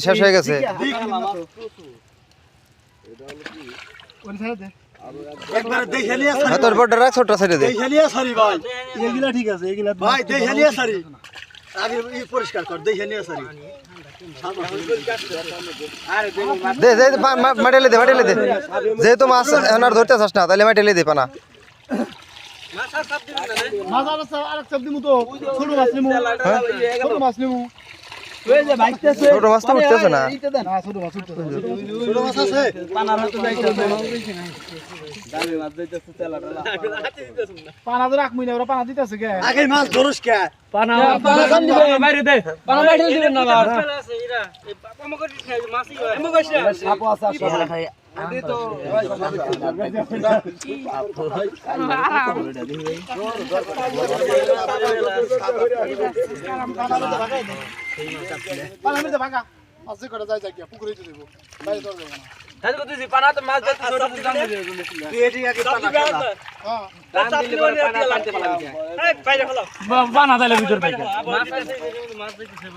শেষ হয়ে গেছে। তোর বড় রাখ ছোট ছেড়ে দে। ঠিক আছে ভাই দেখে নিয়ে সারি আগে পরিষ্কার কর দেখে নিয়ে সারি দে দে মাটিলে দে মাটিলে দে। যেহেতু মাছ এখন আর ধরতে চাস না তাহলে মাটিলে দে পানা। মাছ আরেক চাপ দিমু তো ছোট মাছ নিমু ছোট মাছ নিমু ওই যে বাইকতেছে ছোট মাছ তো উঠতেছে না। না ছোট মাছ উঠতেছে ছোট মাছ আছে পানার মতো যাইতেছে দামি মাছ যাইতেছে তেলাটা পানা তো রাখমু না ওরা পানা দিতেছে কে আগে মাছ ধরুস কে পানা বাইরে দে পানা বাইরে দিবেন না আর আছে এরা আমাকে মাছই হয় আমাকে সাপো আছে সাপো খাই আদি তো পানা মিতে ভাগা মাছ করে যাই যাই পুকুরে দিতে দেব বাইরে তো যাবে না তাই তো তুই পানা তো মাছ যাচ্ছে ছোট ছোট দাম দিয়ে তুই এটি আগে পানা খেলা হ্যাঁ দাম দিলে পরে পানা কাটতে পারবি এই বাইরে ফেলো বানা দাইলে ভিতর বাইরে মাছ আছে মাছ দেখতেছে